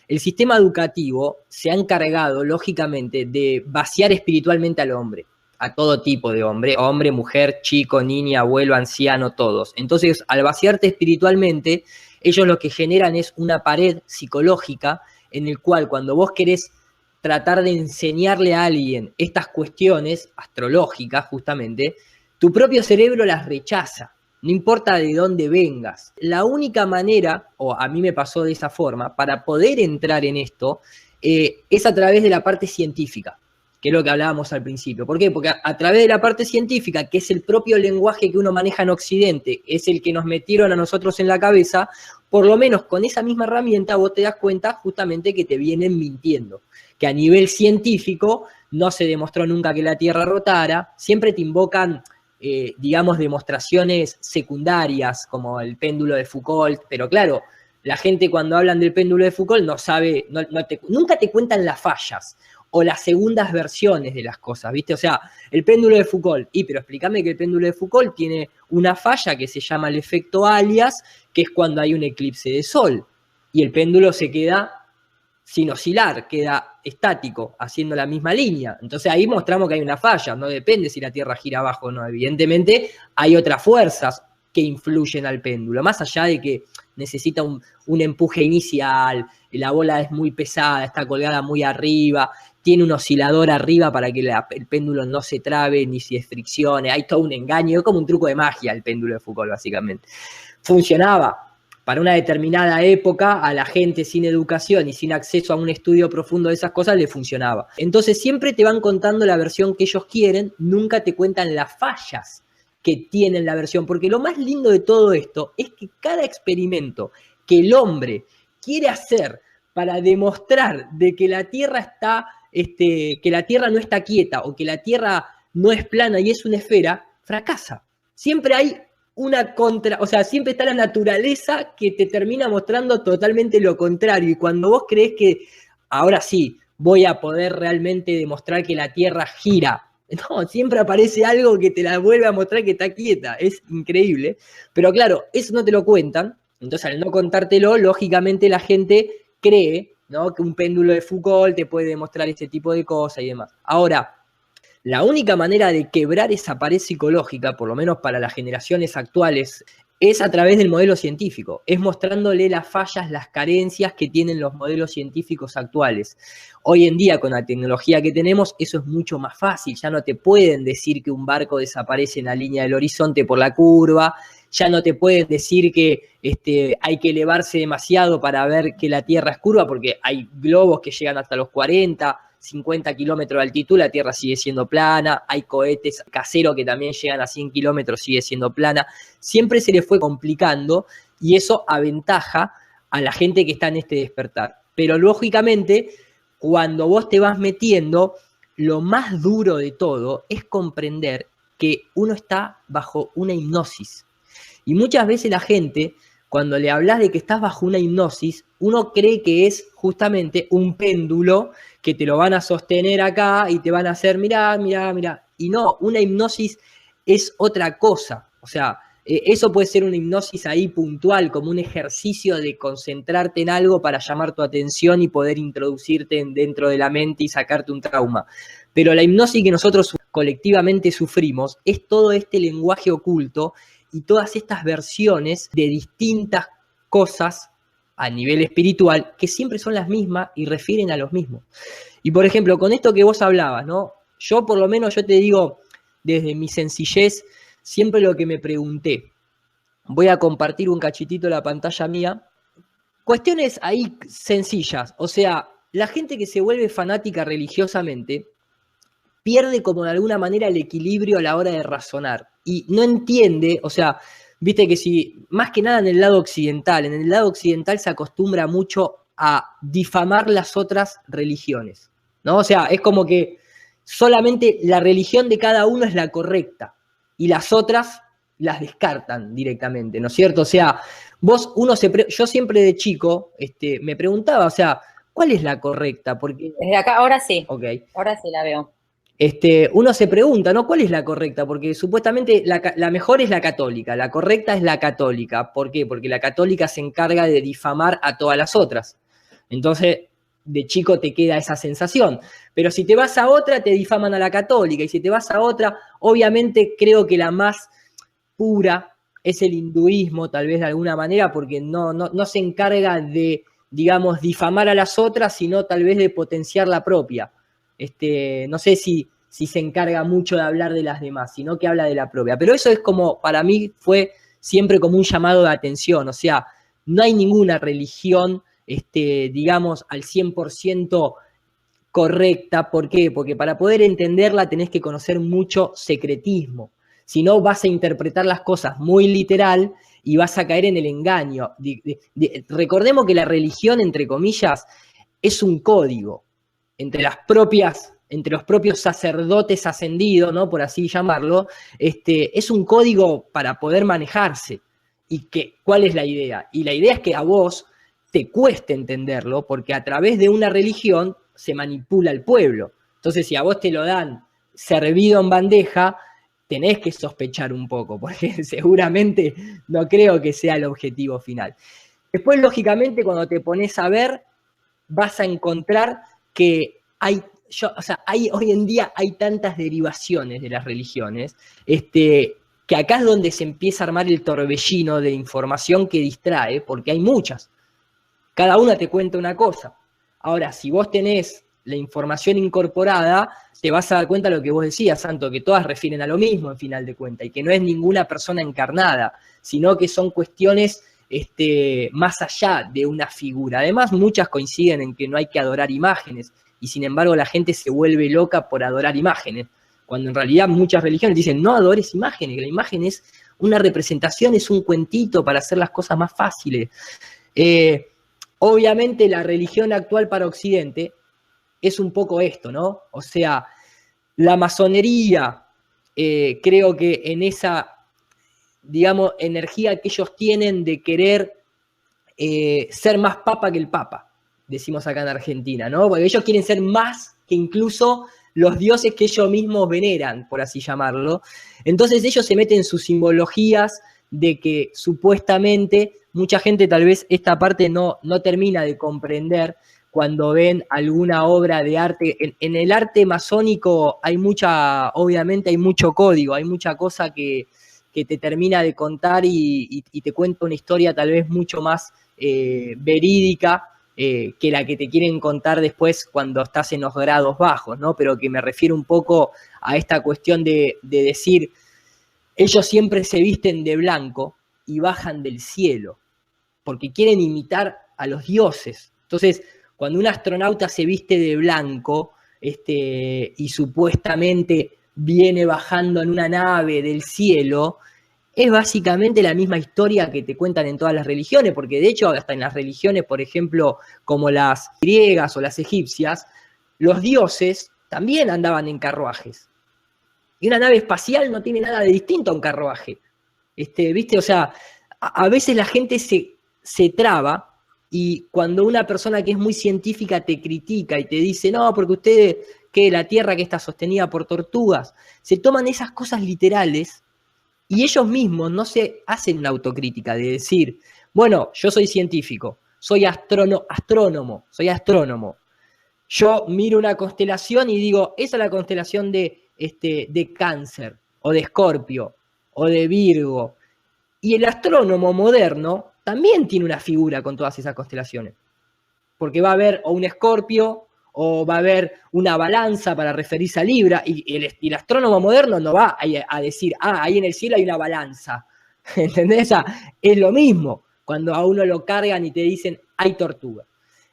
el sistema educativo se ha encargado, lógicamente, de vaciar espiritualmente al hombre, a todo tipo de hombre, hombre, mujer, chico, niña, abuelo, anciano, todos. Entonces, al vaciarte espiritualmente, ellos lo que generan es una pared psicológica en el cual cuando vos querés tratar de enseñarle a alguien estas cuestiones astrológicas, justamente, tu propio cerebro las rechaza. No importa de dónde vengas. La única manera, o a mí me pasó de esa forma, para poder entrar en esto, es a través de la parte científica, que es lo que hablábamos al principio. ¿Por qué? Porque a través de la parte científica, que es el propio lenguaje que uno maneja en Occidente, es el que nos metieron a nosotros en la cabeza, por lo menos con esa misma herramienta vos te das cuenta justamente que te vienen mintiendo. Que a nivel científico no se demostró nunca que la Tierra rotara, siempre te invocan digamos, demostraciones secundarias, como el péndulo de Foucault, pero claro, la gente cuando hablan del péndulo de Foucault no sabe, nunca te cuentan las fallas o las segundas versiones de las cosas, ¿viste? O sea, el péndulo de Foucault, pero explícame que el péndulo de Foucault tiene una falla que se llama el efecto alias, que es cuando hay un eclipse de sol, y el péndulo se queda sin oscilar, queda estático, haciendo la misma línea. Entonces ahí mostramos que hay una falla, no depende si la Tierra gira abajo o no. Evidentemente hay otras fuerzas que influyen al péndulo, más allá de que necesita un empuje inicial, la bola es muy pesada, está colgada muy arriba, tiene un oscilador arriba para que el péndulo no se trabe ni se friccione, hay todo un engaño, es como un truco de magia el péndulo de Foucault básicamente. Funcionaba para una determinada época, a la gente sin educación y sin acceso a un estudio profundo de esas cosas le funcionaba. Entonces siempre te van contando la versión que ellos quieren, nunca te cuentan las fallas que tienen la versión, porque lo más lindo de todo esto es que cada experimento que el hombre quiere hacer para demostrar de que la Tierra está, que la Tierra no está quieta o que la Tierra no es plana y es una esfera, fracasa. Siempre hay una contra, o sea, siempre está la naturaleza que te termina mostrando totalmente lo contrario. Y cuando vos crees que ahora sí voy a poder realmente demostrar que la Tierra gira, no, siempre aparece algo que te la vuelve a mostrar que está quieta. Es increíble. Pero claro, eso no te lo cuentan. Entonces, al no contártelo, lógicamente la gente cree, ¿no?, que un péndulo de Foucault te puede demostrar este tipo de cosas y demás. Ahora, la única manera de quebrar esa pared psicológica, por lo menos para las generaciones actuales, es a través del modelo científico, es mostrándole las fallas, las carencias que tienen los modelos científicos actuales. Hoy en día, con la tecnología que tenemos, eso es mucho más fácil. Ya no te pueden decir que un barco desaparece en la línea del horizonte por la curva, ya no te pueden decir que hay que elevarse demasiado para ver que la Tierra es curva, porque hay globos que llegan hasta los 40, 50 kilómetros de altitud, la Tierra sigue siendo plana, hay cohetes caseros que también llegan a 100 kilómetros, sigue siendo plana. Siempre se le fue complicando y eso aventaja a la gente que está en este despertar. Pero lógicamente, cuando vos te vas metiendo, lo más duro de todo es comprender que uno está bajo una hipnosis. Y muchas veces la gente, cuando le hablas de que estás bajo una hipnosis, uno cree que es justamente un péndulo que te lo van a sostener acá y te van a hacer mirá, mirá, mirá. Y no, una hipnosis es otra cosa. O sea, eso puede ser una hipnosis ahí puntual, como un ejercicio de concentrarte en algo para llamar tu atención y poder introducirte dentro de la mente y sacarte un trauma. Pero la hipnosis que nosotros colectivamente sufrimos es todo este lenguaje oculto y todas estas versiones de distintas cosas a nivel espiritual que siempre son las mismas y refieren a los mismos. Y por ejemplo, con esto que vos hablabas, ¿no? Yo por lo menos, yo te digo, desde mi sencillez, siempre lo que me pregunté, voy a compartir un cachitito de la pantalla mía, cuestiones ahí sencillas, o sea, la gente que se vuelve fanática religiosamente pierde como de alguna manera el equilibrio a la hora de razonar y no entiende, o sea, viste que si, más que nada en el lado occidental se acostumbra mucho a difamar las otras religiones, ¿no? O sea, es como que solamente la religión de cada uno es la correcta y las otras las descartan directamente, ¿no es cierto? O sea, yo siempre de chico me preguntaba, o sea, ¿cuál es la correcta? Porque desde acá, ahora sí. Okay. Ahora sí la veo. Uno se pregunta, ¿no? ¿Cuál es la correcta? Porque supuestamente la mejor es la católica, la correcta es la católica. ¿Por qué? Porque la católica se encarga de difamar a todas las otras. Entonces, de chico te queda esa sensación. Pero si te vas a otra, te difaman a la católica. Y si te vas a otra, obviamente creo que la más pura es el hinduismo, tal vez de alguna manera, porque no se encarga de, digamos, difamar a las otras, sino tal vez de potenciar la propia. No sé si se encarga mucho de hablar de las demás, sino que habla de la propia. Pero eso es como, para mí, fue siempre como un llamado de atención. O sea, no hay ninguna religión, digamos, al 100% correcta. ¿Por qué? Porque para poder entenderla tenés que conocer mucho secretismo. Si no, vas a interpretar las cosas muy literal y vas a caer en el engaño. Recordemos que la religión, entre comillas, es un código entre entre los propios sacerdotes ascendidos, ¿no? Por así llamarlo, es un código para poder manejarse. ¿Y cuál es la idea? Y la idea es que a vos te cueste entenderlo, porque a través de una religión se manipula el pueblo. Entonces, si a vos te lo dan servido en bandeja, tenés que sospechar un poco, porque seguramente no creo que sea el objetivo final. Después, lógicamente, cuando te pones a ver, vas a encontrar que hoy en día hay tantas derivaciones de las religiones, que acá es donde se empieza a armar el torbellino de información que distrae, porque hay muchas. Cada una te cuenta una cosa. Ahora, si vos tenés la información incorporada, te vas a dar cuenta de lo que vos decías, Santo, que todas refieren a lo mismo en final de cuentas, y que no es ninguna persona encarnada, sino que son cuestiones más allá de una figura. Además, muchas coinciden en que no hay que adorar imágenes, y sin embargo la gente se vuelve loca por adorar imágenes, cuando en realidad muchas religiones dicen, no adores imágenes, que la imagen es una representación, es un cuentito para hacer las cosas más fáciles. Obviamente la religión actual para Occidente es un poco esto, ¿no? O sea, la masonería, creo que en esa, digamos, energía que ellos tienen de querer ser más papa que el papa, decimos acá en Argentina, ¿no? Porque ellos quieren ser más que incluso los dioses que ellos mismos veneran, por así llamarlo. Entonces ellos se meten sus simbologías de que supuestamente mucha gente tal vez esta parte no termina de comprender cuando ven alguna obra de arte. En el arte masónico hay obviamente hay mucho código, hay mucha cosa que te termina de contar y te cuenta una historia tal vez mucho más verídica que la que te quieren contar después cuando estás en los grados bajos, ¿no? Pero que me refiero un poco a esta cuestión de decir, ellos siempre se visten de blanco y bajan del cielo, porque quieren imitar a los dioses. Entonces, cuando un astronauta se viste de blanco y supuestamente viene bajando en una nave del cielo, es básicamente la misma historia que te cuentan en todas las religiones, porque de hecho hasta en las religiones, por ejemplo, como las griegas o las egipcias, los dioses también andaban en carruajes. Y una nave espacial no tiene nada de distinto a un carruaje. ¿Viste? O sea, a veces la gente se traba y cuando una persona que es muy científica te critica y te dice, no, porque ustedes, que la Tierra que está sostenida por tortugas, se toman esas cosas literales y ellos mismos no se hacen una autocrítica de decir, bueno, yo soy científico, soy astrónomo, soy astrónomo. Yo miro una constelación y digo, esa es la constelación de Cáncer, o de Escorpio, o de Virgo. Y el astrónomo moderno también tiene una figura con todas esas constelaciones. Porque va a haber o un Escorpio, o va a haber una balanza para referirse a Libra, y el astrónomo moderno no va a decir, ahí en el cielo hay una balanza. ¿Entendés? Es lo mismo cuando a uno lo cargan y te dicen, hay tortuga.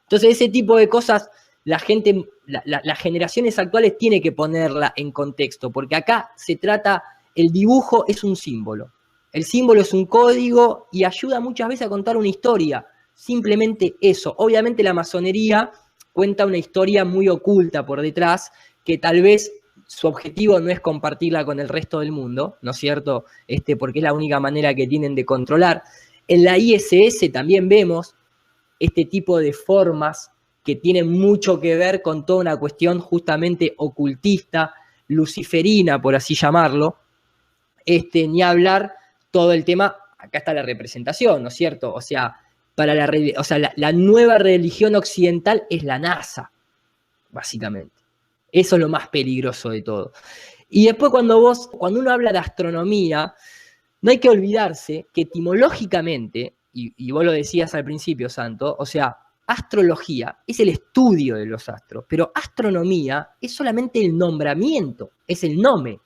Entonces ese tipo de cosas la gente, las generaciones actuales tiene que ponerla en contexto, porque acá se trata, el dibujo es un símbolo. El símbolo es un código y ayuda muchas veces a contar una historia. Simplemente eso. Obviamente la masonería cuenta una historia muy oculta por detrás, que tal vez su objetivo no es compartirla con el resto del mundo, ¿no es cierto? Porque es la única manera que tienen de controlar. En la ISS también vemos este tipo de formas que tienen mucho que ver con toda una cuestión justamente ocultista, luciferina, por así llamarlo, ni hablar todo el tema, acá está la representación, ¿no es cierto? O sea, para o sea, la nueva religión occidental es la NASA, básicamente. Eso es lo más peligroso de todo. Y después cuando uno habla de astronomía, no hay que olvidarse que etimológicamente, y vos lo decías al principio, Santo, o sea, astrología es el estudio de los astros, pero astronomía es solamente el nombramiento, es el nomin,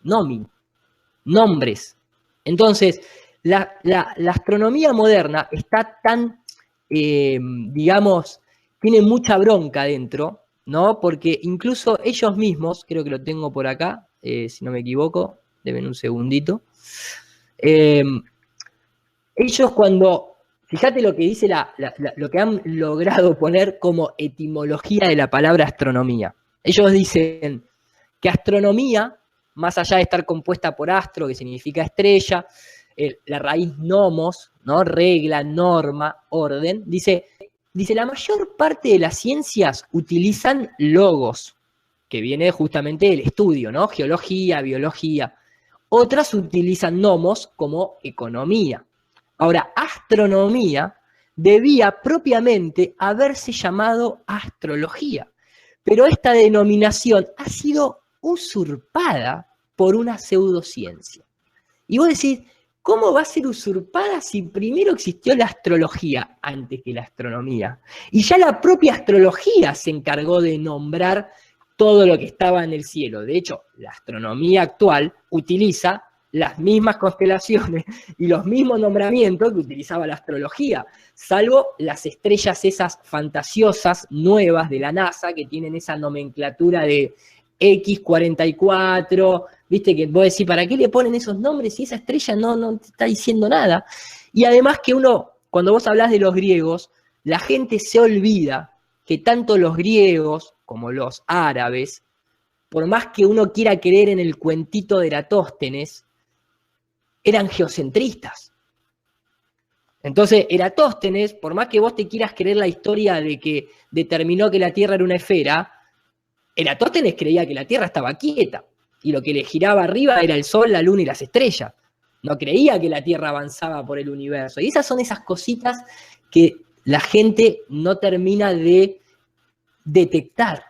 nombres. Entonces, la astronomía moderna está tan, digamos, tiene mucha bronca dentro, ¿no? Porque incluso ellos mismos, creo que lo tengo por acá, si no me equivoco, deben un segundito. Ellos fíjate lo que dice lo que han logrado poner como etimología de la palabra astronomía. Ellos dicen que astronomía, más allá de estar compuesta por astro, que significa estrella, la raíz nomos, ¿no? Regla, norma, orden, dice, la mayor parte de las ciencias utilizan logos, que viene justamente del estudio, ¿no? Geología, biología. Otras utilizan nomos como economía. Ahora, astronomía debía propiamente haberse llamado astrología, pero esta denominación ha sido usurpada por una pseudociencia. Y vos decís, ¿cómo va a ser usurpada si primero existió la astrología antes que la astronomía? Y ya la propia astrología se encargó de nombrar todo lo que estaba en el cielo. De hecho, la astronomía actual utiliza las mismas constelaciones y los mismos nombramientos que utilizaba la astrología, salvo las estrellas esas fantasiosas nuevas de la NASA que tienen esa nomenclatura de X44, viste que vos decís, ¿para qué le ponen esos nombres si esa estrella no te está diciendo nada? Y además que cuando vos hablás de los griegos, la gente se olvida que tanto los griegos como los árabes, por más que uno quiera creer en el cuentito de Eratóstenes, eran geocentristas. Entonces, Eratóstenes, por más que vos te quieras creer la historia de que determinó que la Tierra era una esfera, Eratóstenes creía que la Tierra estaba quieta y lo que le giraba arriba era el Sol, la Luna y las estrellas. No creía que la Tierra avanzaba por el universo. Y esas son esas cositas que la gente no termina de detectar,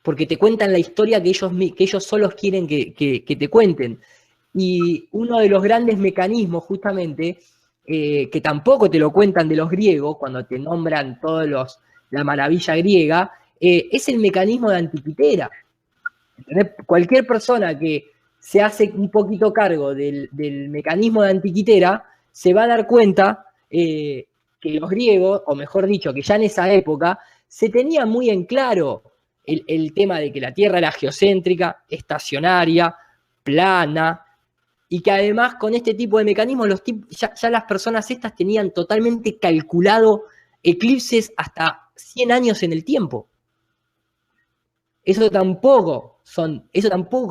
porque te cuentan la historia que ellos solos quieren que te cuenten. Y uno de los grandes mecanismos, justamente, que tampoco te lo cuentan de los griegos, cuando te nombran la maravilla griega, es el mecanismo de Antiquitera. ¿Entendés? Cualquier persona que se hace un poquito cargo del mecanismo de Antiquitera se va a dar cuenta que los griegos, o mejor dicho, que ya en esa época se tenía muy en claro el tema de que la Tierra era geocéntrica, estacionaria, plana, y que además con este tipo de mecanismos ya las personas estas tenían totalmente calculado eclipses hasta 100 años en el tiempo. Eso tampoco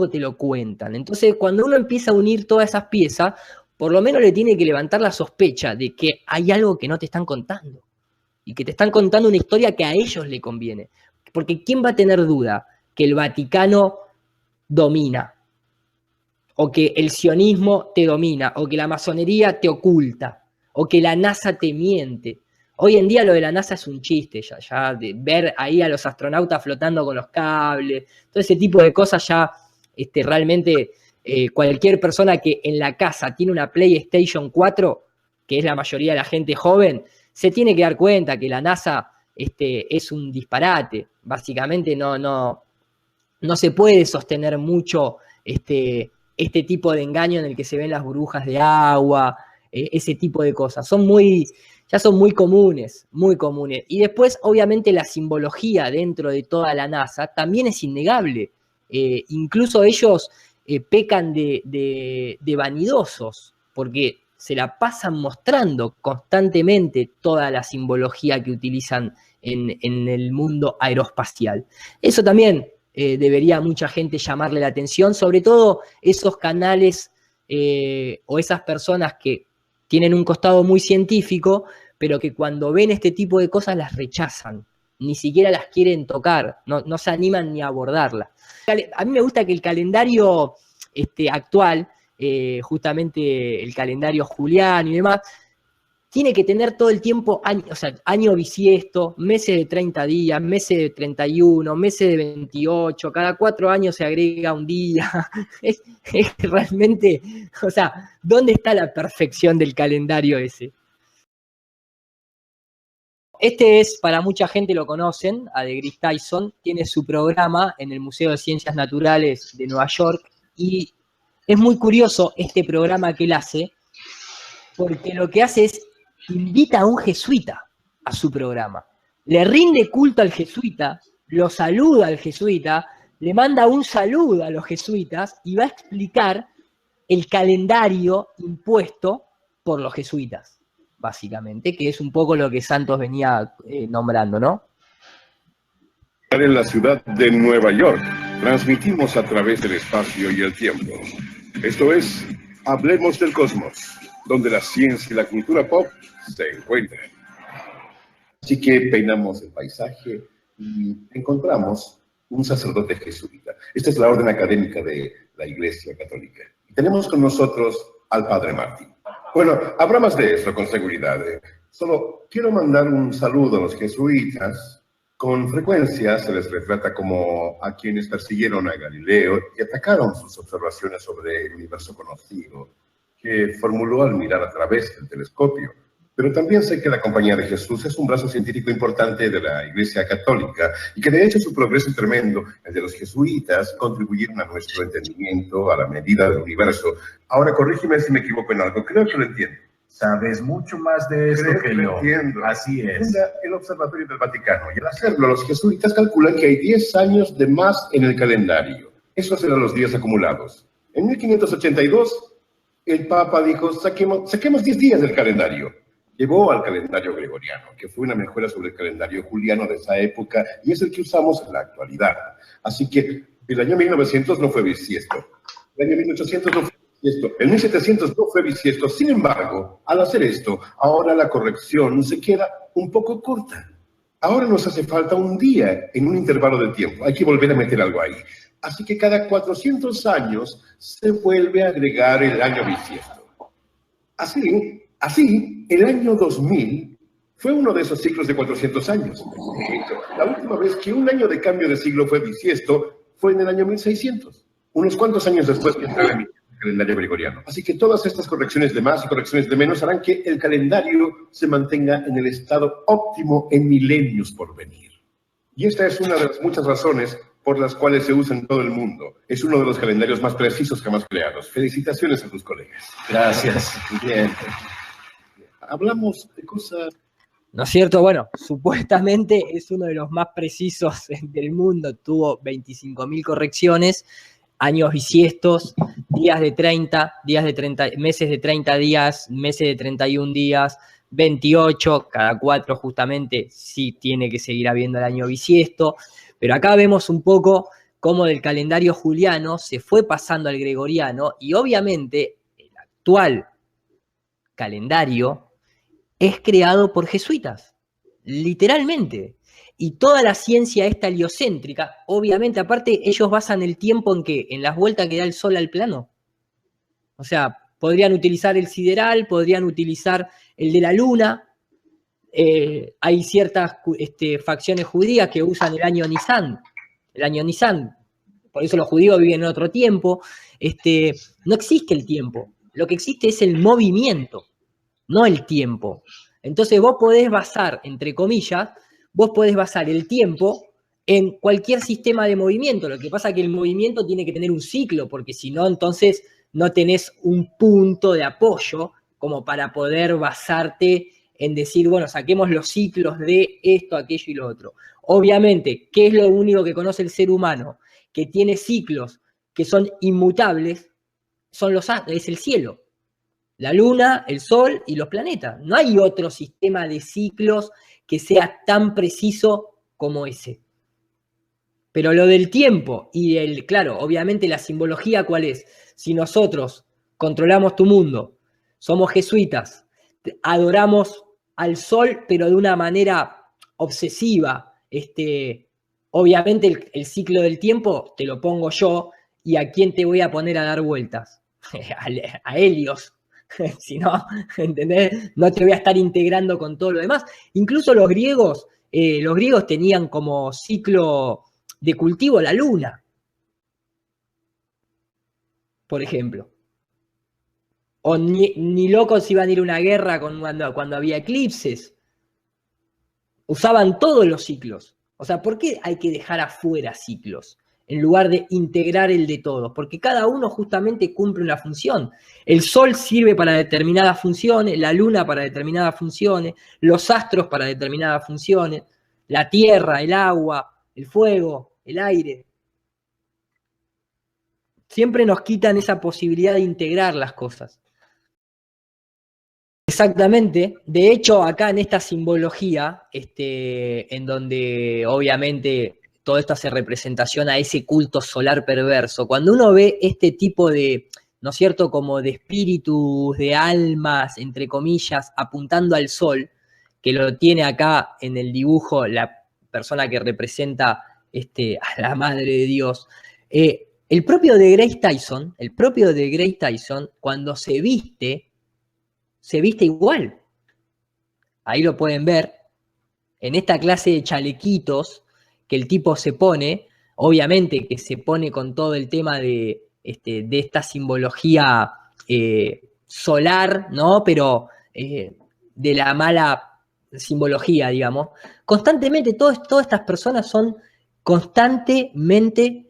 te lo cuentan. Entonces, cuando uno empieza a unir todas esas piezas, por lo menos le tiene que levantar la sospecha de que hay algo que no te están contando. Y que te están contando una historia que a ellos le conviene. Porque ¿quién va a tener duda que el Vaticano domina? O que el sionismo te domina, o que la masonería te oculta, o que la NASA te miente. Hoy en día lo de la NASA es un chiste, ya de ver ahí a los astronautas flotando con los cables, todo ese tipo de cosas ya realmente cualquier persona que en la casa tiene una PlayStation 4, que es la mayoría de la gente joven, se tiene que dar cuenta que la NASA es un disparate. Básicamente no se puede sostener mucho este tipo de engaño en el que se ven las burbujas de agua, ese tipo de cosas. Ya son muy comunes, muy comunes. Y después, obviamente, la simbología dentro de toda la NASA también es innegable. Incluso ellos pecan de vanidosos, porque se la pasan mostrando constantemente toda la simbología que utilizan en el mundo aeroespacial. Eso también debería mucha gente llamarle la atención, sobre todo esos canales o esas personas que tienen un costado muy científico, pero que cuando ven este tipo de cosas las rechazan, ni siquiera las quieren tocar, no se animan ni a abordarlas. A mí me gusta que el calendario actual, justamente el calendario juliano y demás, tiene que tener todo el tiempo, o sea, año bisiesto, meses de 30 días, meses de 31, meses de 28, cada 4 años se agrega un día. Es realmente, o sea, ¿dónde está la perfección del calendario ese? Este es, para mucha gente lo conocen, a DeGrasse Tyson, tiene su programa en el Museo de Ciencias Naturales de Nueva York, y es muy curioso este programa que él hace, porque lo que hace es invita a un jesuita a su programa, le rinde culto al jesuita, lo saluda al jesuita, le manda un saludo a los jesuitas y va a explicar el calendario impuesto por los jesuitas, básicamente, que es un poco lo que Santos venía nombrando, ¿no? En la ciudad de Nueva York, transmitimos a través del espacio y el tiempo. Esto es Hablemos del Cosmos, donde la ciencia y la cultura pop se encuentran. Así que peinamos el paisaje y encontramos un sacerdote jesuita. Esta es la orden académica de la Iglesia Católica. Y tenemos con nosotros al Padre Martín. Bueno, habrá más de eso con seguridad. Solo quiero mandar un saludo a los jesuitas. Con frecuencia se les retrata como a quienes persiguieron a Galileo y atacaron sus observaciones sobre el universo conocido, que formuló al mirar a través del telescopio. Pero también sé que la Compañía de Jesús es un brazo científico importante de la Iglesia Católica y que de hecho su progreso tremendo, el de los jesuitas, contribuyeron a nuestro entendimiento, a la medida del universo. Ahora, corrígeme si me equivoco en algo, creo que lo entiendo. Sabes mucho más de esto que yo. Entiendo. Así es. Funda el Observatorio del Vaticano y al hacerlo los jesuitas calculan que hay 10 años de más en el calendario. Esos eran los días acumulados. En 1582, el Papa dijo, saquemos 10 días del calendario. Llevó al calendario gregoriano, que fue una mejora sobre el calendario juliano de esa época y es el que usamos en la actualidad. Así que el año 1900 no fue bisiesto. El año 1800 no fue bisiesto. El 1700 no fue bisiesto. Sin embargo, al hacer esto, ahora la corrección se queda un poco corta. Ahora nos hace falta un día en un intervalo de tiempo. Hay que volver a meter algo ahí. Así que cada 400 años se vuelve a agregar el año bisiesto. Así, el año 2000 fue uno de esos ciclos de 400 años. La última vez que un año de cambio de siglo fue bisiesto fue en el año 1600, unos cuantos años después que entró en el calendario gregoriano. Así que todas estas correcciones de más y correcciones de menos harán que el calendario se mantenga en el estado óptimo en milenios por venir. Y esta es una de las muchas razones por las cuales se usa en todo el mundo. Es uno de los calendarios más precisos jamás creados. Felicitaciones a tus colegas. Gracias. Bien. Hablamos de cosas... ¿No es cierto? Bueno, supuestamente es uno de los más precisos del mundo. Tuvo 25.000 correcciones, años bisiestos, días de 30, meses de 30 días, meses de 31 días, 28, cada 4 justamente sí tiene que seguir habiendo el año bisiesto. Pero acá vemos un poco cómo del calendario juliano se fue pasando al gregoriano y obviamente el actual calendario es creado por jesuitas, literalmente. Y toda la ciencia esta heliocéntrica, obviamente, aparte, ellos basan el tiempo en ¿qué? En las vueltas que da el Sol al plano. O sea, podrían utilizar el sideral, podrían utilizar el de la Luna. Hay ciertas facciones judías que usan el año Nisan. El año Nisan. Por eso los judíos viven en otro tiempo. No existe el tiempo. Lo que existe es el movimiento, no el tiempo. Entonces vos podés basar, entre comillas, vos podés basar el tiempo en cualquier sistema de movimiento. Lo que pasa es que el movimiento tiene que tener un ciclo, porque si no, entonces no tenés un punto de apoyo como para poder basarte en decir, bueno, saquemos los ciclos de esto, aquello y lo otro. Obviamente, ¿qué es lo único que conoce el ser humano? Que tiene ciclos que son inmutables, es el cielo. La Luna, el Sol y los planetas. No hay otro sistema de ciclos que sea tan preciso como ese. Pero lo del tiempo y claro, obviamente la simbología, ¿cuál es? Si nosotros controlamos tu mundo, somos jesuitas, adoramos al Sol, pero de una manera obsesiva, obviamente el ciclo del tiempo te lo pongo yo, ¿y a quién te voy a poner a dar vueltas? A Helios. Si no, ¿entendés? No te voy a estar integrando con todo lo demás. Incluso los griegos tenían como ciclo de cultivo la luna, por ejemplo. O ni locos iban a ir a una guerra cuando había eclipses. Usaban todos los ciclos. O sea, ¿por qué hay que dejar afuera ciclos en lugar de integrar el de todos? Porque cada uno justamente cumple una función. El sol sirve para determinadas funciones, la luna para determinadas funciones, los astros para determinadas funciones, la tierra, el agua, el fuego, el aire. Siempre nos quitan esa posibilidad de integrar las cosas. Exactamente. De hecho, acá en esta simbología, en donde obviamente toda esta hace representación a ese culto solar perverso, cuando uno ve este tipo de, ¿no es cierto?, como de espíritus, de almas, entre comillas, apuntando al sol, que lo tiene acá en el dibujo la persona que representa a la Madre de Dios, el propio de Grace Tyson, cuando se viste igual. Ahí lo pueden ver. En esta clase de chalequitos que el tipo se pone, obviamente que se pone con todo el tema de esta simbología solar, ¿no? Pero de la mala simbología, digamos. Constantemente, todas estas personas son constantemente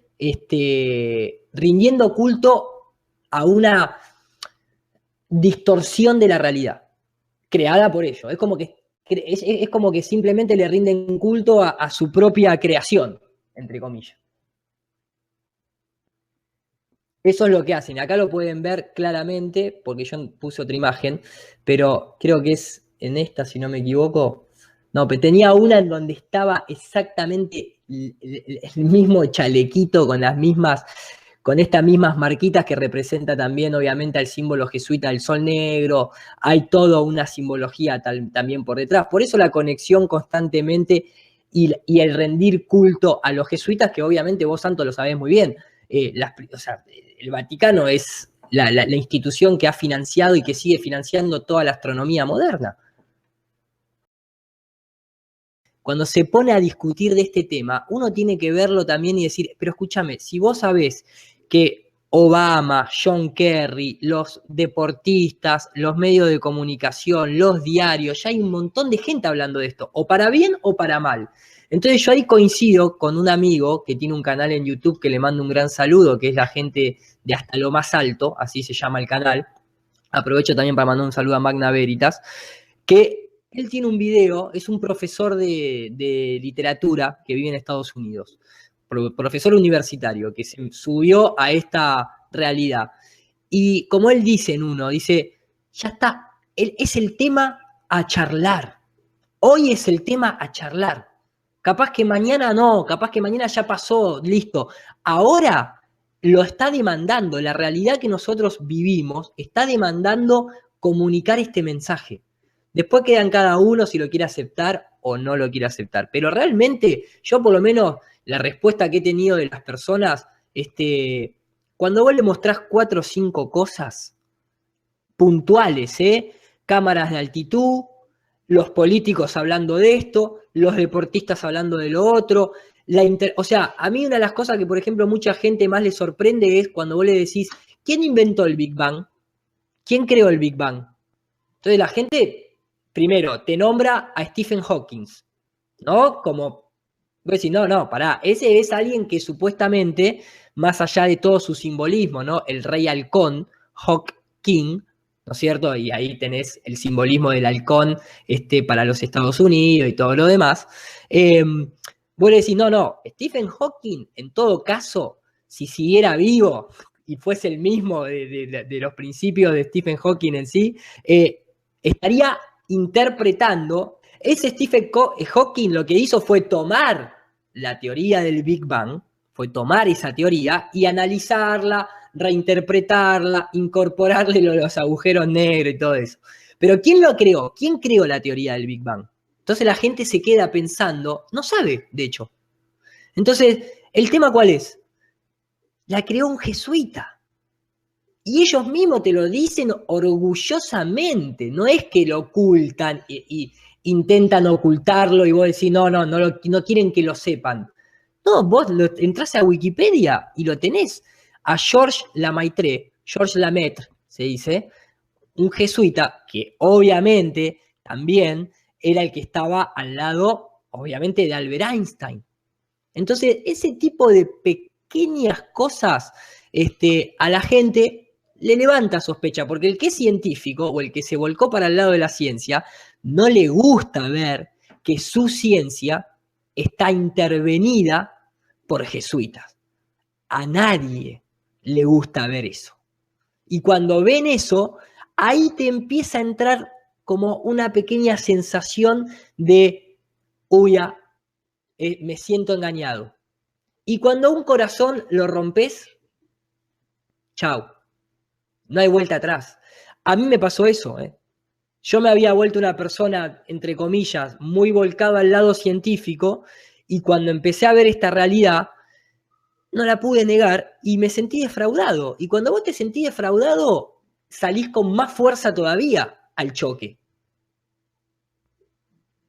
rindiendo culto a una distorsión de la realidad, creada por ellos. Es como que simplemente le rinden culto a su propia creación, entre comillas. Eso es lo que hacen. Acá lo pueden ver claramente, porque yo puse otra imagen, pero creo que es en esta, si no me equivoco. No, pero tenía una en donde estaba exactamente el mismo chalequito con estas mismas marquitas que representa también obviamente al símbolo jesuita del sol negro. Hay toda una simbología también por detrás. Por eso la conexión constantemente y el rendir culto a los jesuitas, que obviamente vos, Santo, lo sabés muy bien. El Vaticano es la institución que ha financiado y que sigue financiando toda la astronomía moderna. Cuando se pone a discutir de este tema, uno tiene que verlo también y decir, pero escúchame, si vos sabés que Obama, John Kerry, los deportistas, los medios de comunicación, los diarios, ya hay un montón de gente hablando de esto, o para bien o para mal. Entonces yo ahí coincido con un amigo que tiene un canal en YouTube que le mando un gran saludo, que es la gente de Hasta lo Más Alto, así se llama el canal. Aprovecho también para mandar un saludo a Magna Veritas, que él tiene un video, es un profesor de literatura que vive en Estados Unidos, profesor universitario, que se subió a esta realidad. Y como él dice en uno, dice, ya está, es el tema a charlar. Hoy es el tema a charlar. Capaz que mañana no, capaz que mañana ya pasó, listo. Ahora lo está demandando, la realidad que nosotros vivimos está demandando comunicar este mensaje. Después queda en cada uno si lo quiere aceptar o no lo quiere aceptar. Pero realmente, yo por lo menos, la respuesta que he tenido de las personas, cuando vos le mostrás 4 o 5 cosas puntuales, cámaras de altitud, los políticos hablando de esto, los deportistas hablando de lo otro. O sea, a mí una de las cosas que, por ejemplo, mucha gente más le sorprende es cuando vos le decís, ¿quién inventó el Big Bang? ¿Quién creó el Big Bang? Entonces la gente, primero, te nombra a Stephen Hawking, ¿no? Como, vos decís, no, pará, ese es alguien que supuestamente, más allá de todo su simbolismo, ¿no? El rey halcón, Hawking, ¿no es cierto? Y ahí tenés el simbolismo del halcón para los Estados Unidos y todo lo demás. Vos le decís, no, Stephen Hawking, en todo caso, si siguiera vivo y fuese el mismo de los principios de Stephen Hawking en sí, estaría interpretando. Ese Stephen Hawking lo que hizo fue tomar la teoría del Big Bang, fue tomar esa teoría y analizarla, reinterpretarla, incorporarle los agujeros negros y todo eso. Pero ¿quién lo creó? ¿Quién creó la teoría del Big Bang? Entonces la gente se queda pensando, no sabe, de hecho. Entonces, ¿el tema cuál es? La creó un jesuita. Y ellos mismos te lo dicen orgullosamente, no es que lo ocultan y intentan ocultarlo y vos decís, no quieren que lo sepan. No, vos entrás a Wikipedia y lo tenés. A Georges Lemaitre, Georges Lemaitre se dice, un jesuita que obviamente también era el que estaba al lado, obviamente, de Albert Einstein. Entonces, ese tipo de pequeñas cosas a la gente le levanta sospecha, porque el que es científico o el que se volcó para el lado de la ciencia, no le gusta ver que su ciencia está intervenida por jesuitas. A nadie le gusta ver eso. Y cuando ven eso, ahí te empieza a entrar como una pequeña sensación de, me siento engañado. Y cuando un corazón lo rompes, chau, no hay vuelta atrás. A mí me pasó eso, ¿eh? Yo me había vuelto una persona, entre comillas, muy volcada al lado científico, y cuando empecé a ver esta realidad, no la pude negar y me sentí defraudado. Y cuando vos te sentís defraudado, salís con más fuerza todavía al choque.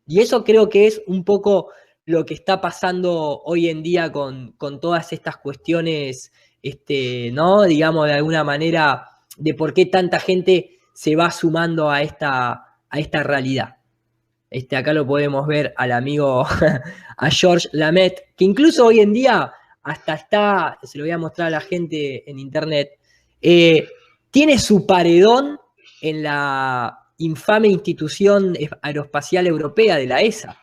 Y eso creo que es un poco lo que está pasando hoy en día con todas estas cuestiones, ¿no? Digamos, de alguna manera, de por qué tanta gente se va sumando a esta realidad. Acá lo podemos ver al amigo, a Georges Lemaitre, que incluso hoy en día hasta está, se lo voy a mostrar a la gente en internet, tiene su paredón en la infame institución aeroespacial europea de la ESA.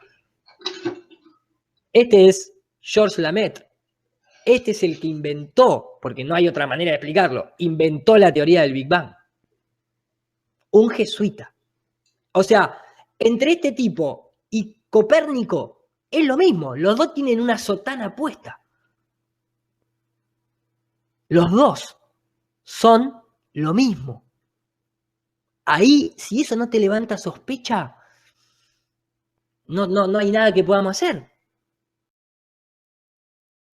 Este es Georges Lemaitre. Este es el que inventó, porque no hay otra manera de explicarlo, inventó la teoría del Big Bang. Un jesuita. O sea, entre este tipo y Copérnico es lo mismo. Los dos tienen una sotana puesta. Los dos son lo mismo. Ahí, si eso no te levanta sospecha, no hay nada que podamos hacer.